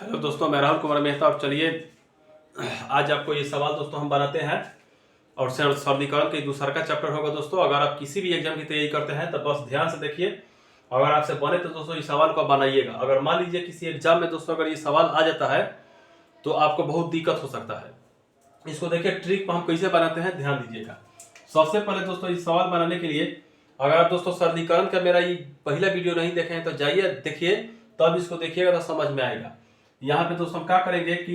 Hello दोस्तों, मैं राहुल कुमार मेहता। और चलिए आज आपको ये सवाल दोस्तों हम बनाते हैं और सरलीकरण के दूसरा का चैप्टर होगा। दोस्तों अगर आप किसी भी एग्जाम की तैयारी करते हैं तो बस ध्यान से देखिए। अगर आपसे बने तो दोस्तों इस सवाल को बनाइएगा। अगर मान लीजिए किसी एग्जाम में दोस्तों अगर ये सवाल आ जाता है तो आपको बहुत दिक्कत हो सकता है। इसको देखिए, ट्रिक हम कैसे बनाते हैं, ध्यान दीजिएगा। सबसे पहले दोस्तों इस सवाल बनाने के लिए अगर आप दोस्तों सरलीकरण का मेरा ये पहला वीडियो नहीं देखे हैं तो जाइए देखिए, तब इसको देखिएगा तो समझ में आएगा। यहाँ पे दोस्तों हम क्या करेंगे कि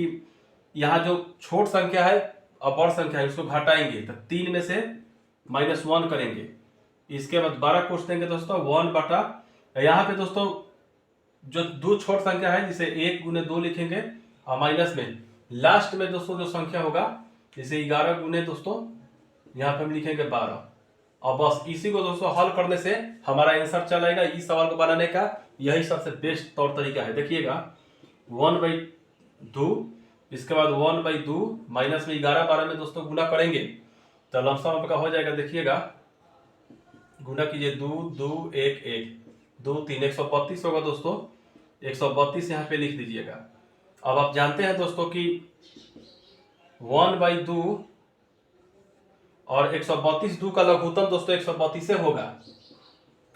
यहाँ जो छोट संख्या है और बड़ संख्या है उसको घटाएंगे तो 3 में से -1 करेंगे। इसके बाद 12 कोष देंगे दोस्तों 1 बटा। यहाँ पे दोस्तों जो दो छोट संख्या है जिसे 1 गुने 2 लिखेंगे और माइनस में लास्ट में दोस्तों जो संख्या होगा जैसे 11 गुने दोस्तों यहाँ पे हम लिखेंगे 12। और बस इसी को दोस्तों हल करने से हमारा आंसर चल आएगा। इस सवाल को बनाने का यही सबसे बेस्ट तौर तरीका है। देखिएगा 1/2, इसके बाद 1/2 माइनस में 11 में दोस्तों गुना करेंगे तो लमसम आपका हो जाएगा। देखिएगा गुना कीजिए 2 2 1 1 2 3 132 होगा दोस्तों। 132 यहाँ पे लिख दीजिएगा। अब आप जानते हैं दोस्तों कि 1/2 और 132 2 का लघुत्तम दोस्तों 132 होगा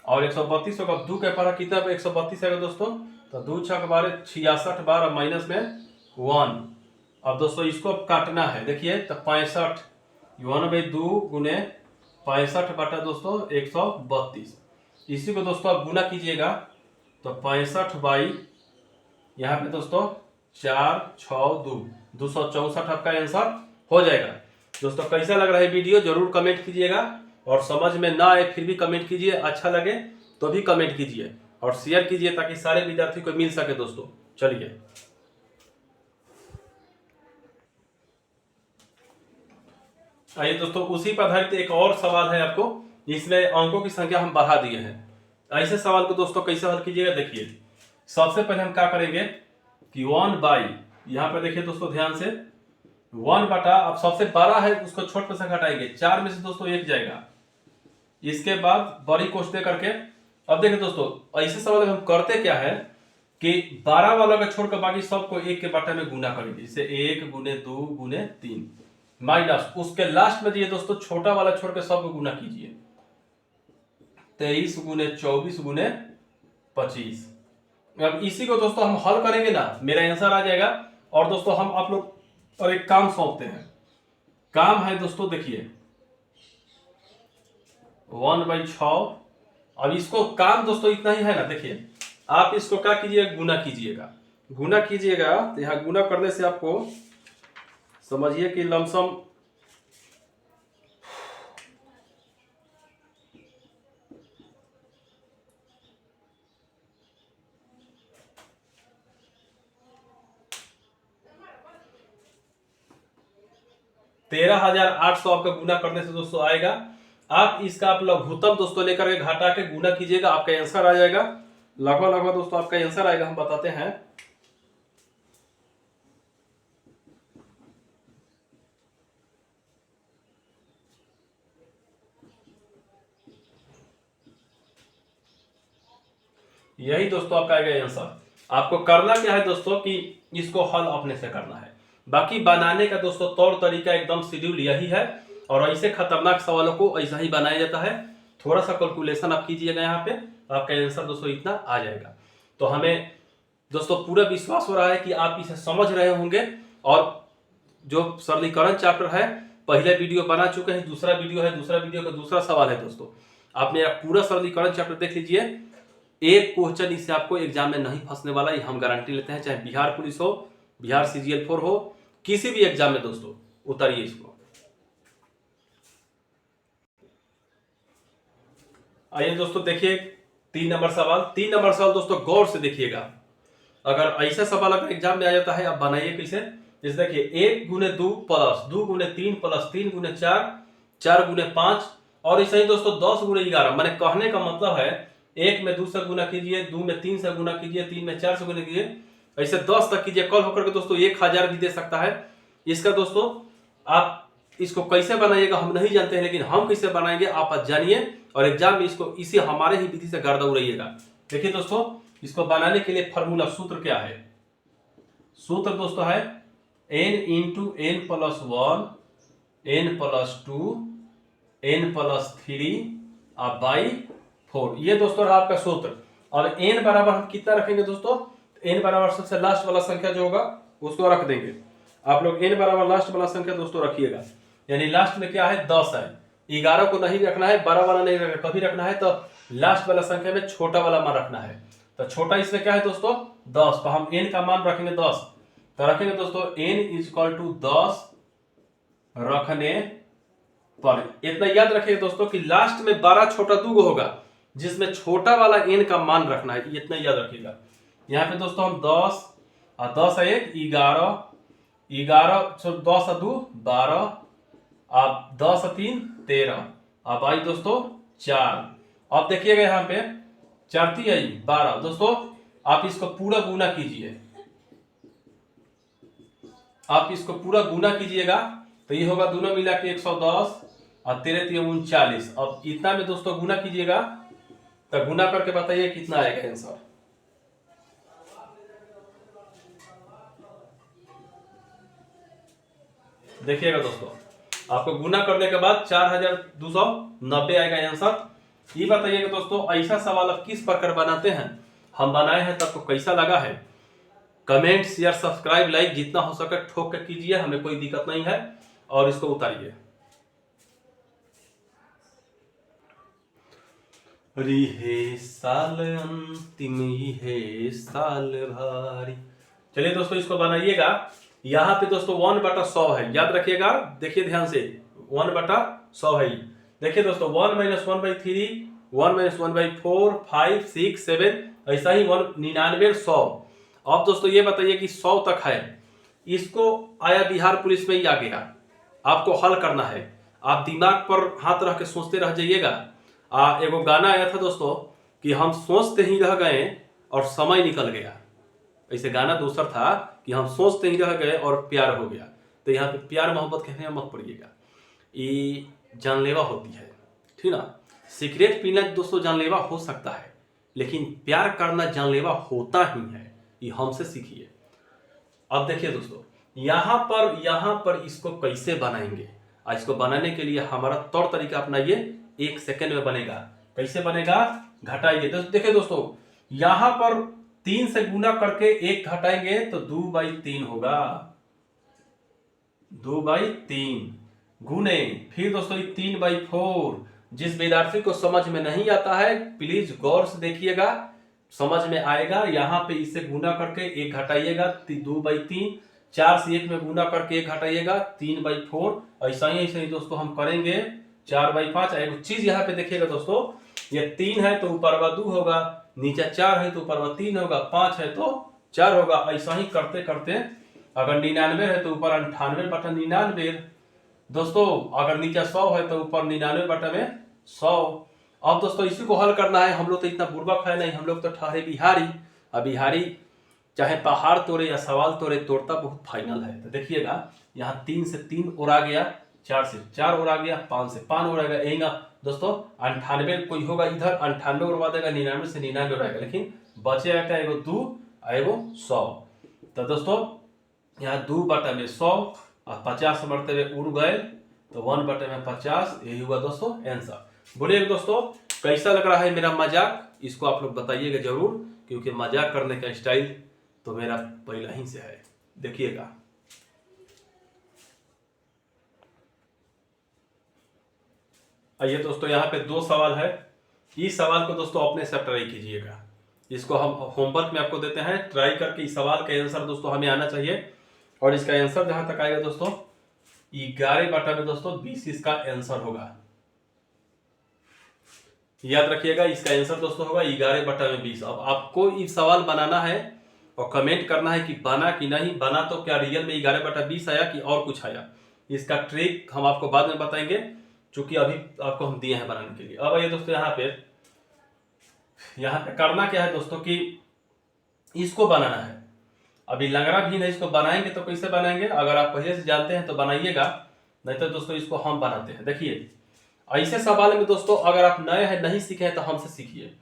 और 132 होगा 2 के पढ़ा कितना 132 है दोस्तों, तो 2 6 12 66 बार और माइनस में 1। अब दोस्तों इसको काटना है। देखिए तो 65 1/2 गुने 65 बटा दोस्तों 132। इसी को दोस्तों आप गुना कीजिएगा तो 65 बाई यहाँ पे दोस्तों 4 6 2 264 आपका आंसर हो जाएगा। दोस्तों कैसा लग रहा है वीडियो जरूर कमेंट कीजिएगा और समझ में ना आए फिर भी कमेंट कीजिए, अच्छा लगे तो भी कमेंट कीजिए और शेयर कीजिए ताकि सारे विद्यार्थी को मिल सके दोस्तों। चलिए आइए दोस्तों, उसी पर आधारित एक और सवाल है आपको, इसमें अंकों की संख्या हम बढ़ा दिए हैं। ऐसे सवाल को दोस्तों कैसे हल कीजिएगा, देखिए सबसे पहले हम क्या करेंगे कि 1/, यहाँ पे देखिए दोस्तों ध्यान से 1 बटा, अब सबसे बड़ा है उसको छोटे में से घटाएंगे, 4 में से दोस्तों 1 जाएगा। इसके बाद बड़ी कोष्ठ दे करके अब देखिए दोस्तों ऐसे सवाल हम करते क्या है कि 12 वाला का छोड़कर बाकी सबको 1 के बटा में गुना करेंगे। जैसे 1 गुने 2 गुने 3 माइनस उसके लास्ट में दिए दोस्तों छोटा वाला छोड़ के सबको गुना कीजिए 23 गुने 24 गुने 25। अब इसी को दोस्तों हम हल करेंगे ना, मेरा आंसर आ जाएगा। और दोस्तों हम आप लोग और एक काम सौंपते हैं, काम है दोस्तों देखिए 1/6। अब इसको काम दोस्तों इतना ही है ना, देखिए आप इसको क्या कीजिएगा गुना कीजिएगा। गुना कीजिएगा तो यहाँ गुना करने से आपको समझिए कि लमसम 13,800 आपका गुना करने से दोस्तों आएगा। आप इसका आप लघुत्तम दोस्तों लेकर के घटा के गुना कीजिएगा, आपका आंसर आ जाएगा। लगभग दोस्तों आपका आंसर आएगा, हम बताते हैं। यही दोस्तों आपका आएगा आंसर। आपको करना क्या है दोस्तों कि इसको हल अपने से करना है, बाकी बनाने का दोस्तों तौर तरीका एकदम शेड्यूल यही है। और ऐसे खतरनाक सवालों को ऐसा ही बनाया जाता है। थोड़ा सा कैलकुलेशन आप कीजिएगा यहाँ पे, आपका आंसर दोस्तों इतना आ जाएगा। तो हमें दोस्तों पूरा विश्वास हो रहा है कि आप इसे समझ रहे होंगे। और जो सरलीकरण चैप्टर है पहले वीडियो बना चुके हैं, दूसरा वीडियो है, दूसरा वीडियो का दूसरा सवाल है दोस्तों। आप मेरा पूरा सरलीकरण चैप्टर देख लीजिए, एक क्वेश्चन इससे आपको एग्जाम में नहीं फंसने वाला, ये हम गारंटी लेते हैं। चाहे बिहार पुलिस हो, बिहार CGL 4 हो, किसी भी एग्जाम में दोस्तों उतारिए इसको। आइए दोस्तों देखिए 3 नंबर सवाल। 3 नंबर सवाल दोस्तों गौर से देखिएगा। अगर ऐसा सवाल अगर एग्जाम में आ जाता है, आप बनाइए कैसे। जैसे देखिए 1 गुने 2 प्लस 2 गुने 3 प्लस 3 गुने 4 4 गुने 5 और ऐसे ही दोस्तों 10 गुने 11। मैंने कहने का मतलब है 1 में 2 से गुना कीजिए, 2 में 3 से गुना कीजिए, 3 में 4 से गुना कीजिए, ऐसे 10 तक कीजिए। कल होकर के दोस्तों 1000 भी दे सकता है। इसका दोस्तों आप इसको कैसे बनाइएगा हम नहीं जानते हैं, लेकिन हम कैसे बनाएंगे आप जानिए और एग्जाम में इसको इसी हमारे ही विधि से गर्दा उड़ाइएगा। देखिए दोस्तों इसको बनाने के लिए फॉर्मूला सूत्र क्या है। सूत्र दोस्तों है n into N plus 1 n+2 n+3 by 4। ये दोस्तों रहा आपका सूत्र। और n बराबर हम कितना रखेंगे दोस्तों? n बराबर सबसे लास्ट वाला संख्या जो होगा उसको रख देंगे। आप लोग n बराबर लास्ट वाला संख्या दोस्तों रखिएगा, यानी लास्ट में क्या है 10 है। 11 को नहीं रखना है, 12 वाला नहीं रखना, कभी रखना है तो लास्ट वाला संख्या में छोटा वाला मान रखना है। तो छोटा इसमें क्या है दोस्तों 10, तो हम n का मान रखेंगे 10। तो रखेंगे दोस्तों n = 10 रखने पर। इतना याद रखिए दोस्तों कि लास्ट में 12 छोटा 2 होगा, जिसमें छोटा वाला n का मान रखना है, इतना याद रखिएगा। यहाँ पे दोस्तों हम 10 और 10 है 1 11 11 10 और 2 12 अब 10 और 3 13 अब आई दोस्तों 4। अब देखिएगा यहाँ पे 4 3 आई 12। दोस्तों आप इसको पूरा गुना कीजिए, आप इसको पूरा गुना कीजिएगा तो ये होगा दोनों मिला के 110 और 13 3 39। अब इतना में दोस्तों गुना कीजिएगा तो गुना करके बताइए कितना आएगा आंसर। देखिएगा दोस्तों आपको गुना करने के बाद 4290 आएगा आंसर। ये बताइएगा दोस्तों ऐसा सवाल आप किस प्रकार बनाते हैं, हम बनाए हैं तो आपको कैसा लगा है? कमेंट शेयर सब्सक्राइब लाइक जितना हो सके ठोक के कीजिए, हमें कोई दिक्कत नहीं है। और इसको उतारिए। हे साल अंतिम है साल भारी। चलिए दोस्तों इसको बनाइएगा। यहाँ पे दोस्तों 1/100 है, याद रखिएगा। देखिए ध्यान से 1/100 है। देखिए दोस्तों 1 - 1/3 1 - 1/4 5 6 7 ऐसा ही 99 100। अब दोस्तों ये बताइए कि 100 तक है, इसको आया बिहार पुलिस में ही आ गया, आपको हल करना है। आप दिमाग पर हाथ रख के सोचते रह जाइएगा। एगो गाना आया था दोस्तों कि हम सोचते ही रह गए और समय निकल गया। ऐसे गाना दूसरा था कि हम सोचते ही रह गए और प्यार हो गया। तो यहाँ पे प्यार मोहब्बत कहने में मत पड़िएगा, ये जानलेवा होती है, ठीक ना। सिगरेट पीना दोस्तों जानलेवा हो सकता है, लेकिन प्यार करना जानलेवा होता ही है, ये हमसे सीखिए। अब देखिए दोस्तों यहाँ पर इसको कैसे बनाएंगे। इसको बनाने के लिए हमारा तौर तरीका अपनाइए, 1 सेकेंड में बनेगा। कैसे बनेगा? घटाइए। देखिए दोस्तों यहाँ पर 3 से गुना करके 1 घटाएंगे तो 2/3 होगा, 2/3 गुने फिर दोस्तों 3/4। जिस विद्यार्थी को समझ में नहीं आता है प्लीज गौर से देखिएगा, समझ में आएगा। यहाँ पे इसे गुना करके 1 घटाइएगा 2/3, 4 से 1 में गुना करके 1 घटाइएगा 3/4। ऐसा ही दोस्तों हम करेंगे 4/5। एक चीज यहाँ पे देखिएगा दोस्तों, ये 3 है तो ऊपर 2 होगा, नीचे 4 है तो ऊपर 3 होगा, 5 है तो 4 होगा। ऐसा ही करते करते अगर 99 है तो ऊपर 98/99 दोस्तों, अगर नीचे 100 है तो ऊपर 99/100। अब दोस्तों इसी को हल करना है। हम लोग तो इतना बुर्बक है नहीं, हम लोग तो ठहरे बिहारी। अब बिहारी चाहे पहाड़ तोड़े या सवाल तोड़े, तोड़ता बहुत फाइनल है। तो देखिएगा यहाँ 3 से 3 और आ गया, 4 से 4 और आ गया, 5 से 5 और आएगा। यही ना दोस्तों 98 कोई होगा इधर, 98 और देगा, 99 से 99 और आएगा, लेकिन बचेगा क्या? एगो 2 एगो 100। तो दोस्तों यहाँ 2/100 और 50 मरतबे उड़ गए तो 1/50। यही हुआ दोस्तों आंसर। बोलिए दोस्तों कैसा लग रहा है मेरा मजाक, इसको आप लोग बताइएगा जरूर, क्योंकि मजाक करने का स्टाइल तो मेरा पहला ही से है। देखिएगा आइए दोस्तों यहाँ पे 2 सवाल है। इस सवाल को दोस्तों अपने से ट्राई कीजिएगा, इसको हम होमवर्क में आपको देते हैं। ट्राई करके इस सवाल का आंसर दोस्तों हमें आना चाहिए। और इसका आंसर जहां तक आएगा दोस्तों 11/20 इसका आंसर होगा। याद रखिएगा इसका आंसर दोस्तों होगा 11/20। अब आपको ये सवाल बनाना है और कमेंट करना है कि बना कि नहीं बना, तो क्या रियल में 11/20 आया कि और कुछ आया। इसका ट्रिक हम आपको बाद में बताएंगे, चूंकि अभी आपको हम दिए हैं बनाने के लिए। अब आइए दोस्तों यहाँ पे करना क्या है दोस्तों कि इसको बनाना है। अभी लंगड़ा भी नहीं, इसको बनाएंगे तो कैसे बनाएंगे, अगर आप पहले से जानते हैं तो बनाइएगा, नहीं तो दोस्तों इसको हम बनाते हैं। देखिए ऐसे सवाल में दोस्तों अगर आप नए हैं नहीं सीखे हैं तो हमसे सीखिए।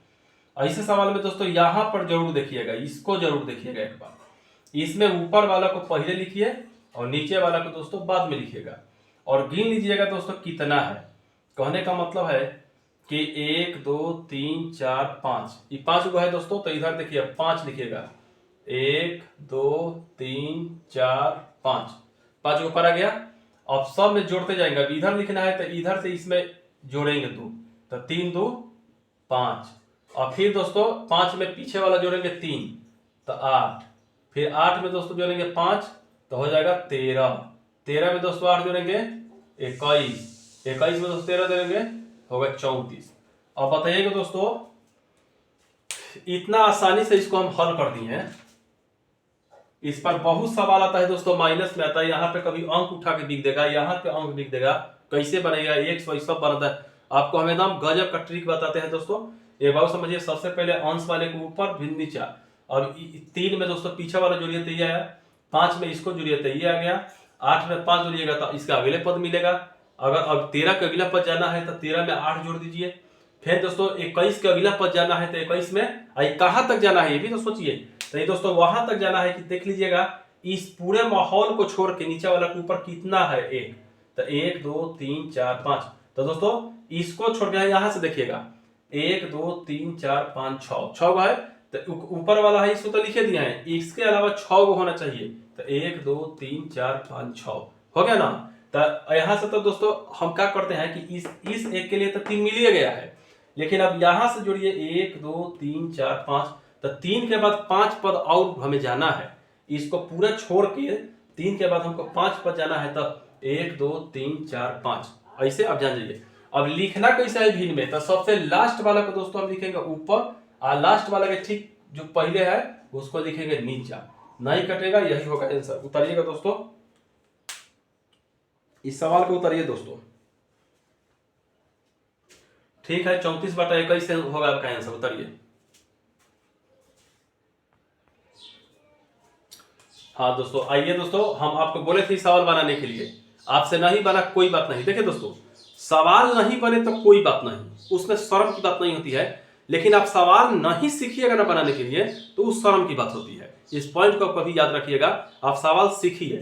ऐसे सवाल में दोस्तों यहाँ पर जरूर देखिएगा, इसको जरूर देखिएगा एक बार। इसमें ऊपर वाला को पहले लिखिए और नीचे वाला को दोस्तों बाद में लिखिएगा, और गिन लीजिएगा दोस्तों कितना है। कहने का मतलब है कि 1 2 3 4 5, ये 5 गो है दोस्तों, तो इधर देखिए 5 लिखिएगा। 1 2 3 4 5, 5 गो पर आ गया। अब सब में जोड़ते जाएंगे, अब इधर लिखना है तो इधर से इसमें जोड़ेंगे 2, तो 3 2 5, और फिर दोस्तों 5 में पीछे वाला जोड़ेंगे 3 तो 8, फिर 8 में दोस्तों जोड़ेंगे 5 तो हो जाएगा 13, 13 में दोस्तों 8 जोड़ेंगे 21, 21 में दोस्तों 13 जोड़ेंगे होगा 34। अब बताइएगा दोस्तों, इतना आसानी से इसको हम हल कर दिए हैं। इस पर बहुत सवाल आता है दोस्तों, माइनस में आता है, यहाँ पे कभी अंक उठा के दिख देगा, यहाँ पे अंक दिख देगा, कैसे बनेगा, एक सब बनता है। आपको हम एकदम गजब का ट्रिक बताते हैं दोस्तों। एक बार समझिए, सबसे पहले अंश वाले को ऊपर फिर नीचा, और 3 में दोस्तों पीछे वाला जोड़िए तो ये आया, 5 में इसको जोड़िए तो ये आ गया, 8 में 5 जोड़िएगा तो इसका अगले पद मिलेगा। अगर अब 13 का अगला पद जाना है तो 13 में 8 जोड़ दीजिए। फिर दोस्तों 21 का अगला पद जाना है तो 21 में कहाँ तक जाना है ये भी तो सोचिए। तो ये दोस्तों वहां तक जाना है कि देख लीजिएगा, इस पूरे माहौल को छोड़ के नीचे वाला के ऊपर कितना है 1, तो 1 2 3 4 5, तो दोस्तों इसको छोड़ के यहाँ से देखिएगा 1 2 3 4 5 6, 6 है, तो ऊपर वाला है इसको तो लिखे दिया है, इसके अलावा 6 गो होना चाहिए, तो 1 2 3 4 5 6 हो गया ना। तो यहाँ से तो दोस्तों हम क्या करते हैं कि इस एक के लिए तो 3 मिल ही गया है, लेकिन अब यहां से जोड़िए 1 2 3 4 5, तो 3 के बाद 5 पद और हमें जाना है, इसको पूरा छोड़ के 3 के बाद हमको 5 पद जाना है, तब 1 2 3 4 5 ऐसे। अब जान जाइए अब लिखना कैसा है भिन्न में, तो सबसे लास्ट वाला को दोस्तों हम लिखेंगे ऊपर, और लास्ट वाला के ठीक जो पहले है उसको लिखेंगे नीचा, नहीं कटेगा, यही होगा आंसर। उतारिएगा दोस्तों, इस सवाल को उतारिए दोस्तों। ठीक है, 34/21 से होगा आपका आंसर, उतारिए। हाँ दोस्तों, आइए दोस्तों, हम आपको बोले थे सवाल बनाने के लिए, आपसे नहीं बना कोई बात नहीं। देखिए दोस्तों, सवाल नहीं बने तो कोई बात नहीं, उसमें शर्म की बात नहीं होती है, लेकिन आप सवाल नहीं सीखिएगा ना बनाने के लिए तो उस शर्म की बात होती है। इस पॉइंट को कभी याद रखिएगा, आप सवाल सीखिए।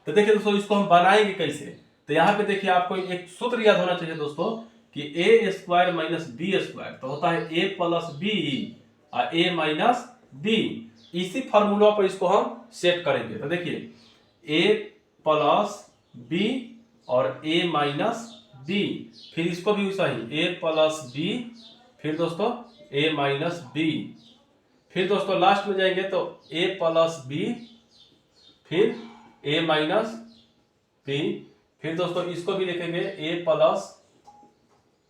तो देखिए दोस्तों, इसको हम बनाएंगे कैसे, तो यहाँ पे देखिए आपको एक सूत्र याद होना चाहिए दोस्तों कि a square minus B square तो होता है a प्लस बी और a माइनस बी। इसी फॉर्मूला पर इसको हम सेट करेंगे। तो देखिए a प्लस बी और a माइनस बी, फिर इसको भी वैसा ही a प्लस बी, फिर दोस्तों a माइनस बी, फिर दोस्तों लास्ट में जाएंगे तो a प्लस बी, फिर a माइनस बी, फिर दोस्तों इसको भी लिखेंगे a प्लस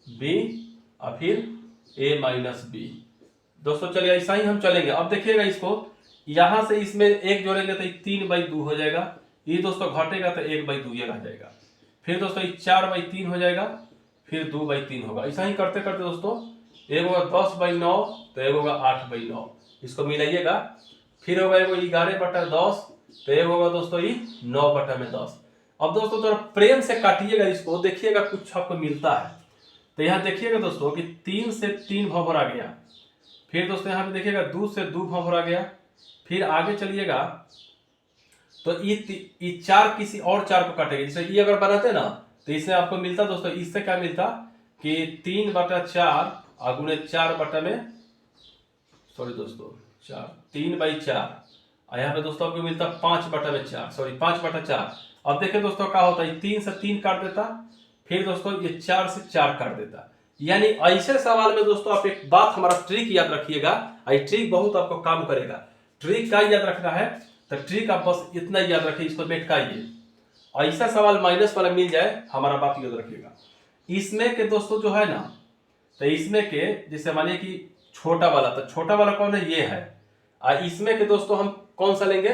बी और फिर a माइनस बी। दोस्तों चलिए ऐसा ही हम चलेंगे। अब देखिएगा इसको, यहां से इसमें एक जोड़ेंगे तो 3/2 हो जाएगा, ये दोस्तों घटेगा तो 1/2 ये रह जाएगा, फिर दोस्तों ये 4/3 हो जाएगा, फिर 2/3 होगा। ऐसा ही करते करते दोस्तों एक होगा 10/9 तो एक होगा 8/9, इसको मिलाइएगा, फिर होगा एक 11/10 तो एक होगा दोस्तों ये 9/10। अब दोस्तों थोड़ा प्रेम से काटिएगा इसको, देखिएगा कुछ आपको मिलता है। तो यहाँ देखिएगा दोस्तों कि 3 से 3 भंवर आ गया, फिर दोस्तों यहाँ पे देखिएगा 2 से 2 भंवर आ गया, फिर आगे चलिएगा तो ये 4 किसी और 4 को काटेगा, जैसे ये अगर बनाते ना तो इसमें आपको मिलता दोस्तों, इससे क्या मिलता कि 3/4 गुणे 4 में, सॉरी दोस्तों 3/4, और यहाँ पे दोस्तों आपको मिलता 5/4, सॉरी 5/4। अब देखिए दोस्तों क्या होता है, 3 से 3 काट देता, फिर दोस्तों ये 4 से 4 काट देता। यानी ऐसे सवाल में दोस्तों आप एक बात हमारा ट्रिक याद रखिएगा, ये ट्रिक बहुत आपको काम करेगा। ट्रिक क्या याद रखना है, तो ट्रिक आप बस इतना याद रखिए, इसको मेटकाइए, ऐसा सवाल माइनस वाला मिल जाए, हमारा बात याद रखिएगा। इसमें के दोस्तों जो है ना, तो इसमें के जैसे मानिए कि छोटा वाला, तो छोटा वाला कौन है, ये है, और इसमें के दोस्तों हम कौन सा लेंगे,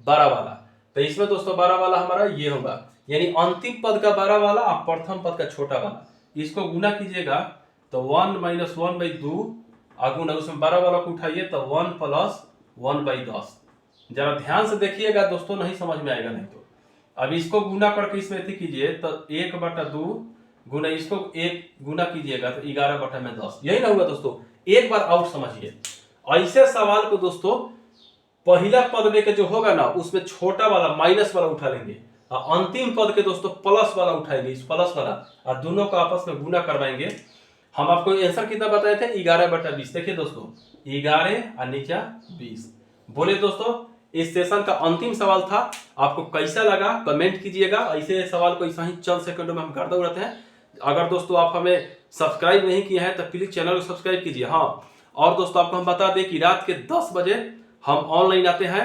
बड़ा वाला। तो इसमें दोस्तों बड़ा वाला हमारा ये होगा, यानी अंतिम पद का बड़ा वाला और प्रथम पद का छोटा वाला, इसको गुना कीजिएगा तो 1 - 1/2 गुना, उसमें बड़ा वाला को उठाइए तो 1 + 1/10। जरा ध्यान से देखिएगा दोस्तों, नहीं समझ में आएगा नहीं तो। अब इसको गुना करके इसमें अति कीजिए तो 1/2 गुना, इसको 1 गुना कीजिएगा तो 11/10, यही ना होगा दोस्तों। एक बार और समझिए, ऐसे सवाल को दोस्तों पहला पद लेके जो होगा ना उसमें छोटा वाला माइनस वाला उठा लेंगे और अंतिम पद के दोस्तों प्लस वाला उठाएंगे, इस प्लस वाला, और दोनों को आपस में गुना करवाएंगे। हम आपको आंसर कितना बताए थे, 11/20। देखिए दोस्तों 11 और नीचे 20। बोले दोस्तों इस सेशन का अंतिम सवाल था, आपको कैसा लगा कमेंट कीजिएगा। ऐसे सवाल को ऐसा ही चंद सेकंडों में हम करते रहते हैं। अगर दोस्तों आप हमें सब्सक्राइब नहीं किए हैं तो प्लीज चैनल को सब्सक्राइब कीजिए। हाँ, और दोस्तों आपको हम बता दें कि रात के 10 बजे हम ऑनलाइन आते हैं,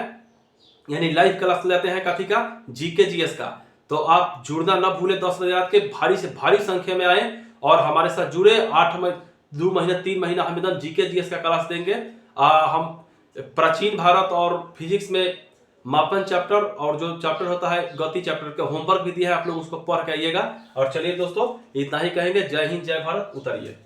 यानी लाइव क्लास लेते हैं काफी का, जीके जीएस का। तो आप जुड़ना ना भूले, 10 बजे रात के भारी से भारी संख्या में आए और हमारे साथ जुड़े। 2 महीना 3 महीना हम एकदम जीके जीएस का क्लास देंगे। हम प्राचीन भारत और फिजिक्स में मापन चैप्टर और जो चैप्टर होता है गति चैप्टर का होमवर्क भी दिया है, आप लोग उसको पढ़ के आइएगा। और चलिए दोस्तों इतना ही कहेंगे, जय हिंद जय भारत, उतरिए।